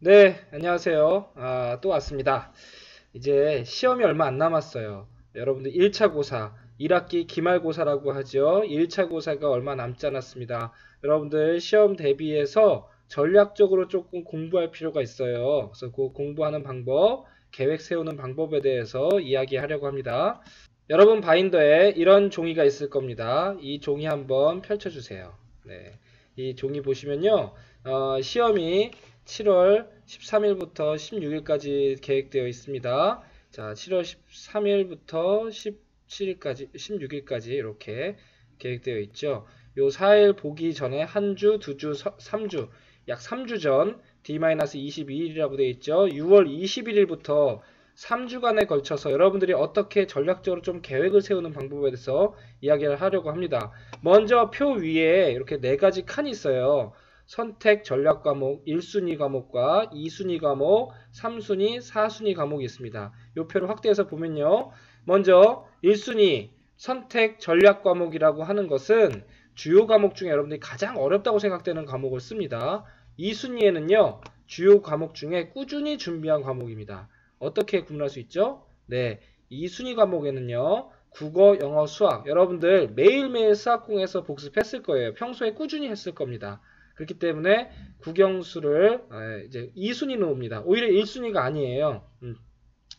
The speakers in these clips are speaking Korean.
네, 안녕하세요. 또 왔습니다. 이제 시험이 얼마 안 남았어요. 여러분들 1차 고사, 1학기 기말고사라고 하죠. 1차 고사가 얼마 남지 않았습니다. 여러분들 시험 대비해서 전략적으로 조금 공부할 필요가 있어요. 그래서 그 공부하는 방법, 계획 세우는 방법에 대해서 이야기하려고 합니다. 여러분 바인더에 이런 종이가 있을 겁니다. 이 종이 한번 펼쳐주세요. 네, 이 종이 보시면요. 시험이 7월 13일부터 16일까지 계획되어 있습니다. 자, 7월 13일부터 17일까지, 16일까지 이렇게 계획되어 있죠. 요 4일 보기 전에 한 주, 두 주, 3주, 약 3주 전 D-22일이라고 되어 있죠. 6월 21일부터 3주간에 걸쳐서 여러분들이 어떻게 전략적으로 좀 계획을 세우는 방법에 대해서 이야기를 하려고 합니다. 먼저 표 위에 이렇게 네 가지 칸이 있어요. 선택 전략 과목 1순위 과목과 2순위 과목, 3순위, 4순위 과목이 있습니다. 이 표를 확대해서 보면요. 먼저 1순위 선택 전략 과목이라고 하는 것은 주요 과목 중에 여러분들이 가장 어렵다고 생각되는 과목을 씁니다. 2순위에는요. 주요 과목 중에 꾸준히 준비한 과목입니다. 어떻게 구분할 수 있죠? 네, 2순위 과목에는요. 국어, 영어, 수학 여러분들 매일매일 수학공에서 복습했을 거예요. 평소에 꾸준히 했을 겁니다. 그렇기 때문에 국영수를 이제 2순위로 옵니다. 오히려 1순위가 아니에요.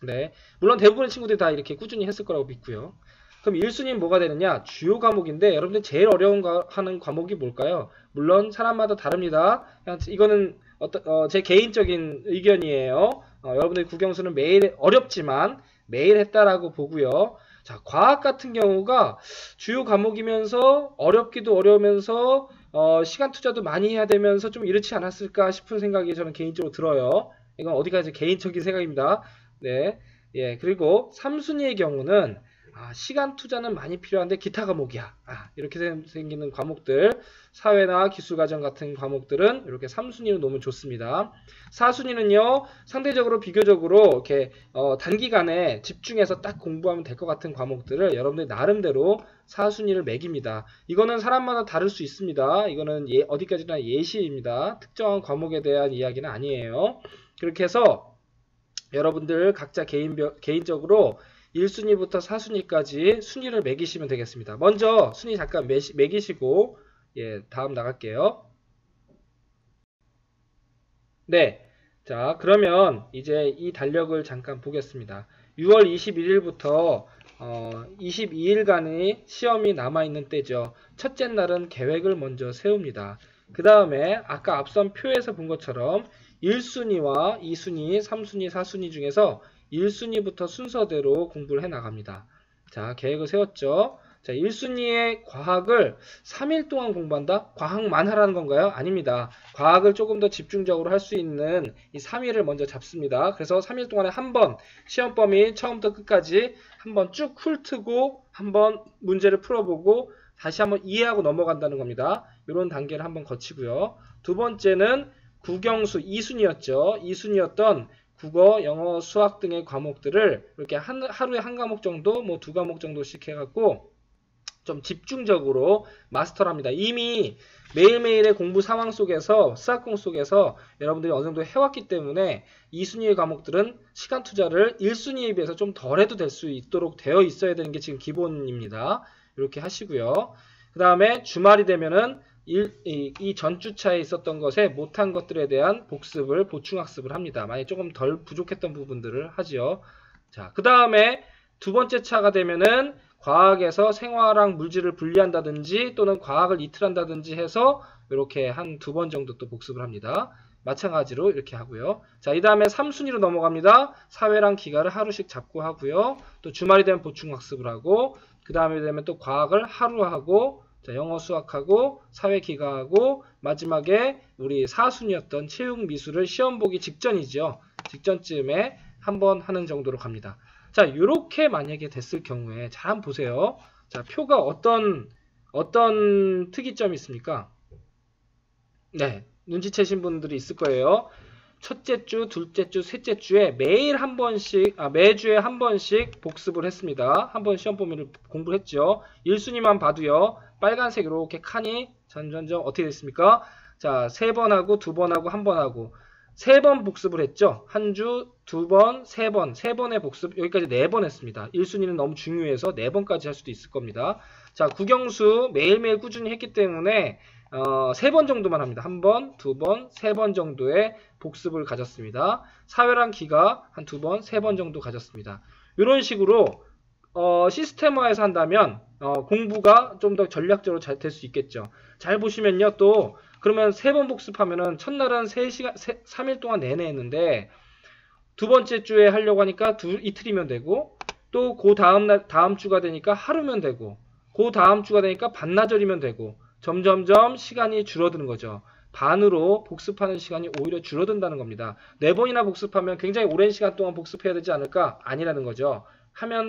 네. 물론 대부분의 친구들이 다 이렇게 꾸준히 했을 거라고 믿고요. 그럼 1순위는 뭐가 되느냐? 주요 과목인데 여러분들 제일 어려운 하는 과목이 뭘까요? 물론 사람마다 다릅니다. 이거는 제 개인적인 의견이에요. 여러분들 국영수는 매일 어렵지만 매일 했다라고 보고요. 자, 과학 같은 경우가 주요 과목이면서 어렵기도 어려우면서 시간 투자도 많이 해야 되면서 좀 이렇지 않았을까 싶은 생각이 저는 개인적으로 들어요. 이건 어디까지 개인적인 생각입니다. 네. 예, 그리고 3순위의 경우는 시간 투자는 많이 필요한데 기타 과목이야. 이렇게 생기는 과목들, 사회나 기술과정 같은 과목들은 이렇게 3순위로 놓으면 좋습니다. 4순위는요, 상대적으로 비교적으로 이렇게 단기간에 집중해서 딱 공부하면 될 것 같은 과목들을 여러분들 나름대로 4순위를 매깁니다. 이거는 사람마다 다를 수 있습니다. 이거는 어디까지나 예시입니다. 특정한 과목에 대한 이야기는 아니에요. 그렇게 해서 여러분들 각자 개인적으로 1순위부터 4순위까지 순위를 매기시면 되겠습니다. 먼저 순위 잠깐 매기시고 다음 나갈게요. 네. 자, 그러면 이제 이 달력을 잠깐 보겠습니다. 6월 21일부터 22일간의 시험이 남아있는 때죠. 첫째 날은 계획을 먼저 세웁니다. 그 다음에 아까 앞선 표에서 본 것처럼 1순위와 2순위, 3순위, 4순위 중에서 1순위부터 순서대로 공부를 해 나갑니다. 자, 계획을 세웠죠. 자, 1순위의 과학을 3일 동안 공부한다? 과학만 하라는 건가요? 아닙니다. 과학을 조금 더 집중적으로 할 수 있는 이 3일을 먼저 잡습니다. 그래서 3일 동안에 한 번 시험 범위 처음부터 끝까지 한번 쭉 훑고 한번 문제를 풀어보고 다시 한번 이해하고 넘어간다는 겁니다. 이런 단계를 한번 거치고요. 두 번째는 국영수 2순위였죠. 2순위였던 국어, 영어, 수학 등의 과목들을 이렇게 하루에 한 과목 정도, 뭐 두 과목 정도씩 해갖고 좀 집중적으로 마스터를 합니다. 이미 매일매일의 공부 상황 속에서 수학공 속에서 여러분들이 어느 정도 해왔기 때문에 2순위의 과목들은 시간 투자를 1순위에 비해서 좀 덜 해도 될 수 있도록 되어 있어야 되는 게 지금 기본입니다. 이렇게 하시고요. 그 다음에 주말이 되면은 이 전주차에 있었던 것에 못한 것들에 대한 복습을 보충학습을 합니다. 만약 조금 덜 부족했던 부분들을 하지요. 자, 그 다음에 두 번째 차가 되면은 과학에서 생화랑 물질을 분리한다든지 또는 과학을 이틀한다든지 해서 이렇게 한 두 번 정도 또 복습을 합니다. 마찬가지로 이렇게 하고요. 자, 이 다음에 3순위로 넘어갑니다. 사회랑 기가를 하루씩 잡고 하고요. 또 주말이 되면 보충학습을 하고 그 다음에 되면 또 과학을 하루 하고 자, 영어 수학하고 사회 기가하고 마지막에 우리 4순위였던 체육 미술을 시험 보기 직전이죠. 직전쯤에 한번 하는 정도로 갑니다. 자, 이렇게 만약에 됐을 경우에 잘 한번 보세요. 자, 표가 어떤 특이점이 있습니까? 네, 눈치채신 분들이 있을 거예요. 첫째 주, 둘째 주, 셋째 주에 매일 한 번씩, 매주에 한 번씩 복습을 했습니다. 한 번 시험 범위를 공부를 했죠. 1순위만 봐도요. 빨간색 이렇게 칸이 점점점 어떻게 됐습니까? 자, 세 번 하고, 두 번 하고, 한 번 하고. 3번 복습을 했죠. 한 주, 2번, 3번, 3번의 복습, 여기까지 4번 했습니다. 1순위는 너무 중요해서 4번까지 할 수도 있을 겁니다. 자, 국영수 매일매일 꾸준히 했기 때문에 3번 정도만 합니다. 1번, 2번, 3번 정도의 복습을 가졌습니다. 사회랑 기가 한 2번, 3번 정도 가졌습니다. 이런 식으로 시스템화해서 한다면 공부가 좀 더 전략적으로 잘 될 수 있겠죠. 잘 보시면요. 또 그러면 3번 복습하면은 첫날은 3일 동안 내내 했는데 두 번째 주에 하려고 하니까 이틀이면 되고 또 그 다음 주가 되니까 하루면 되고 그 다음 주가 되니까 반나절이면 되고 점점점 시간이 줄어드는 거죠. 반으로 복습하는 시간이 오히려 줄어든다는 겁니다. 4번이나 복습하면 굉장히 오랜 시간 동안 복습해야 되지 않을까? 아니라는 거죠.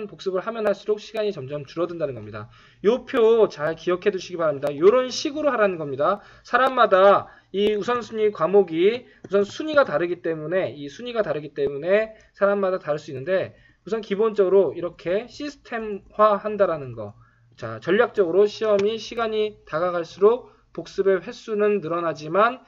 복습을 하면 할수록 시간이 점점 줄어든다는 겁니다. 요 표 잘 기억해 두시기 바랍니다. 이런 식으로 하라는 겁니다. 사람마다 이 우선순위 과목이 우선 순위가 다르기 때문에 사람마다 다를 수 있는데 우선 기본적으로 이렇게 시스템화 한다라는 거. 자, 전략적으로 시간이 다가갈수록 복습의 횟수는 늘어나지만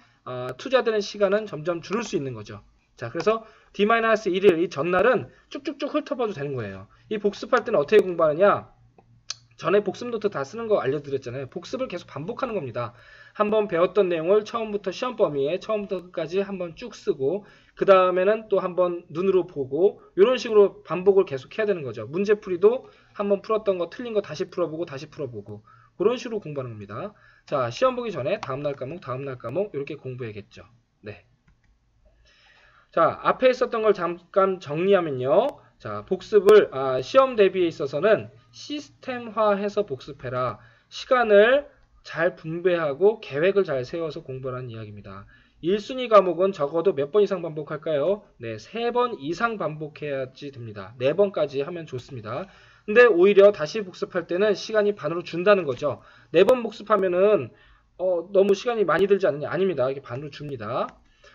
투자되는 시간은 점점 줄을 수 있는 거죠. 자, 그래서 D-1일 이 전날은 쭉쭉쭉 훑어봐도 되는 거예요. 이 복습할 때는 어떻게 공부하느냐? 전에 복습 노트 다 쓰는 거 알려드렸잖아요. 복습을 계속 반복하는 겁니다. 한번 배웠던 내용을 처음부터 시험 범위에 처음부터 끝까지 한번 쭉 쓰고 그 다음에는 또 한번 눈으로 보고 이런 식으로 반복을 계속 해야 되는 거죠. 문제풀이도 한번 풀었던 거 틀린 거 다시 풀어보고 그런 식으로 공부하는 겁니다. 자, 시험 보기 전에 다음날 과목 이렇게 공부해야겠죠. 네. 자, 앞에 있었던 걸 잠깐 정리하면요. 자, 복습을 시험 대비에 있어서는 시스템화해서 복습해라. 시간을 잘 분배하고 계획을 잘 세워서 공부하라는 이야기입니다. 1순위 과목은 적어도 몇 번 이상 반복할까요? 네, 3번 이상 반복해야지 됩니다. 4번까지 하면 좋습니다. 근데 오히려 다시 복습할 때는 시간이 반으로 준다는 거죠. 4번 복습하면은 너무 시간이 많이 들지 않느냐? 아닙니다. 이게 반으로 줍니다.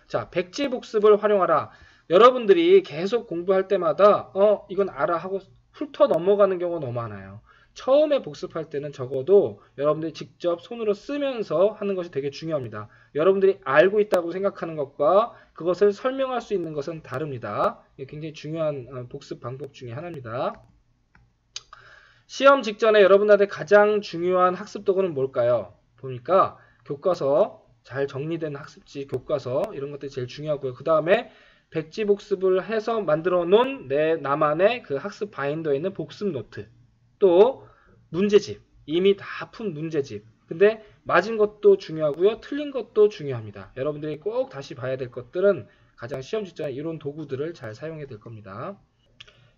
자, 백지 복습을 활용하라. 여러분들이 계속 공부할 때마다 이건 알아 하고 훑어 넘어가는 경우가 너무 많아요. 처음에 복습할 때는 적어도 여러분들이 직접 손으로 쓰면서 하는 것이 되게 중요합니다. 여러분들이 알고 있다고 생각하는 것과 그것을 설명할 수 있는 것은 다릅니다. 이게 굉장히 중요한 복습 방법 중에 하나입니다. 시험 직전에 여러분들한테 가장 중요한 학습 도구는 뭘까요? 보니까 교과서, 잘 정리된 학습지, 교과서 이런 것들이 제일 중요하고요. 그 다음에 백지 복습을 해서 만들어 놓은 나만의 그 학습 바인더에 있는 복습 노트, 또 문제집, 이미 다 푼 문제집. 근데 맞은 것도 중요하고요. 틀린 것도 중요합니다. 여러분들이 꼭 다시 봐야 될 것들은 가장 시험 직전에 이런 도구들을 잘 사용해야 될 겁니다.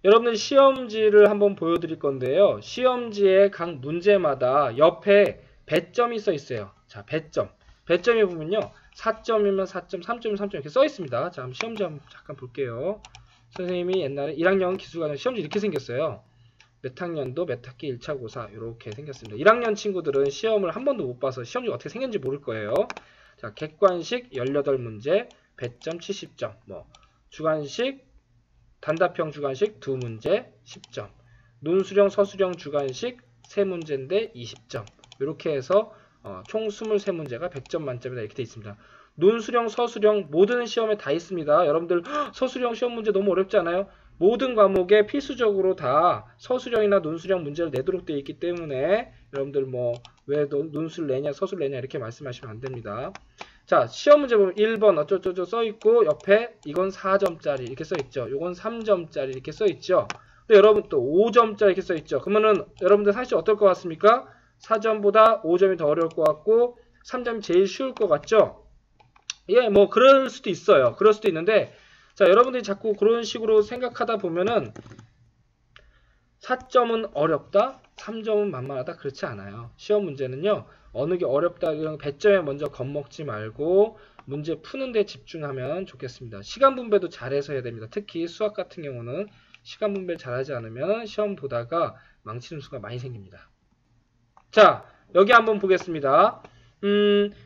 여러분들 시험지를 한번 보여드릴 건데요. 시험지의 각 문제마다 옆에 배점이 써 있어요. 자, 배점에 보면요. 4점이면 4점, 3점이면 3점 이렇게 써 있습니다. 자, 시험지 한번 잠깐 볼게요. 선생님이 옛날에 1학년 기술과정 시험지 이렇게 생겼어요. 몇 학년도 몇 학기 1차 고사 이렇게 생겼습니다. 1학년 친구들은 시험을 한 번도 못 봐서 시험지가 어떻게 생겼는지 모를 거예요. 자, 객관식 18문제, 배점 70점, 주관식, 단답형 주관식 2문제 10점, 논수령, 서술형 주관식 3문제인데 20점. 이렇게 해서 총 23문제가 100점 만점이다 이렇게 되어 있습니다. 논수령, 서술형 모든 시험에 다 있습니다. 여러분들 서술형 시험 문제 너무 어렵지 않아요? 모든 과목에 필수적으로 다 서술형이나 논술형 문제를 내도록 되어 있기 때문에 여러분들 왜 논술 내냐 서술 내냐 이렇게 말씀하시면 안 됩니다. 자, 시험 문제 보면 1번 어쩌고저쩌고 써있고 옆에 이건 4점짜리 이렇게 써있죠. 이건 3점짜리 이렇게 써있죠. 근데 여러분 또 5점짜리 이렇게 써있죠. 그러면은 여러분들 사실 어떨 것 같습니까? 4점보다 5점이 더 어려울 것 같고 3점이 제일 쉬울 것 같죠? 예, 그럴 수도 있어요. 그럴 수도 있는데 자, 여러분들이 자꾸 그런 식으로 생각하다 보면은 4점은 어렵다, 3점은 만만하다 그렇지 않아요. 시험 문제는요. 어느 게 어렵다 이런 배점에 먼저 겁먹지 말고 문제 푸는 데 집중하면 좋겠습니다. 시간 분배도 잘해서 해야 됩니다. 특히 수학 같은 경우는 시간 분배를 잘하지 않으면 시험 보다가 망치는 수가 많이 생깁니다. 자, 여기 한번 보겠습니다.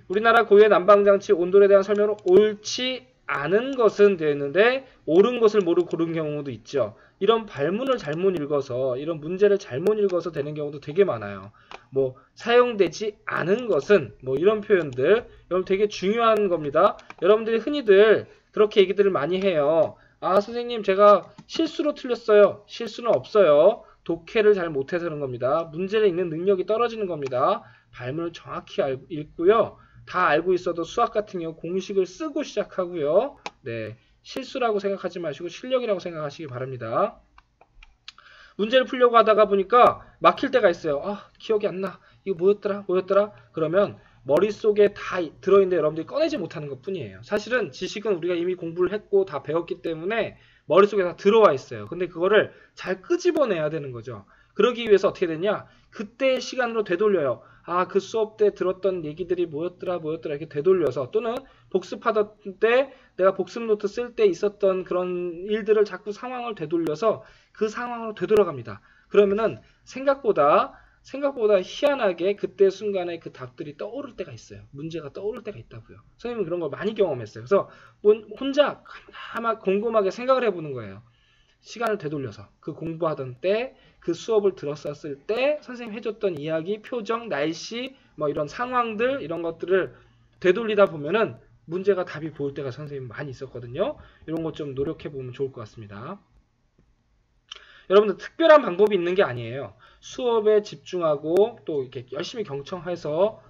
우리나라 고유의 난방장치 온돌에 대한 설명을 옳지 않은 것은 되는데 옳은 것을 모르고 고른 경우도 있죠. 이런 발문을 잘못 읽어서 이런 문제를 잘못 읽어서 되는 경우도 되게 많아요. 뭐 사용되지 않은 것은 뭐 이런 표현들 여러분 되게 중요한 겁니다. 여러분들이 흔히들 그렇게 얘기들을 많이 해요. 아 선생님 제가 실수로 틀렸어요. 실수는 없어요. 독해를 잘 못해서 그런 겁니다. 문제를 읽는 능력이 떨어지는 겁니다. 발문을 정확히 읽고요. 다 알고 있어도 수학 같은 경우 공식을 쓰고 시작하고요. 네, 실수라고 생각하지 마시고 실력이라고 생각하시기 바랍니다. 문제를 풀려고 하다가 보니까 막힐 때가 있어요. 아, 기억이 안 나. 이거 뭐였더라? 그러면 머릿속에 다 들어있는데 여러분들이 꺼내지 못하는 것 뿐이에요. 사실은 지식은 우리가 이미 공부를 했고 다 배웠기 때문에 머릿속에 다 들어와 있어요. 근데 그거를 잘 끄집어내야 되는 거죠. 그러기 위해서 어떻게 되냐? 그때의 시간으로 되돌려요. 아, 그 수업 때 들었던 얘기들이 뭐였더라 이렇게 되돌려서 또는 복습하던 때 내가 복습 노트 쓸 때 있었던 그런 일들을 자꾸 상황을 되돌려서 그 상황으로 되돌아갑니다. 그러면은 생각보다 희한하게 그때 순간에 그 답들이 떠오를 때가 있어요. 문제가 떠오를 때가 있다고요. 선생님은 그런 걸 많이 경험했어요. 그래서 혼자 가만 곰곰하게 생각을 해보는 거예요. 시간을 되돌려서 그 공부하던 때 그 수업을 들었었을 때 선생님 해줬던 이야기, 표정, 날씨 뭐 이런 상황들 이런 것들을 되돌리다 보면은 문제가 답이 보일 때가 선생님 많이 있었거든요. 이런 것 좀 노력해 보면 좋을 것 같습니다. 여러분들 특별한 방법이 있는 게 아니에요. 수업에 집중하고 또 이렇게 열심히 경청해서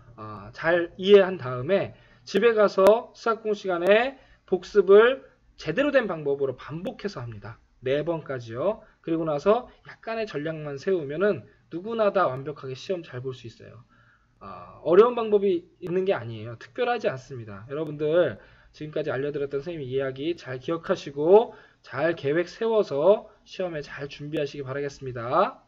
잘 이해한 다음에 집에 가서 수학공 시간에 복습을 제대로 된 방법으로 반복해서 합니다. 4번까지요. 그리고 나서 약간의 전략만 세우면은 누구나 다 완벽하게 시험 잘 볼 수 있어요. 어려운 방법이 있는 게 아니에요. 특별하지 않습니다. 여러분들 지금까지 알려드렸던 선생님 이야기 잘 기억하시고 잘 계획 세워서 시험에 잘 준비하시기 바라겠습니다.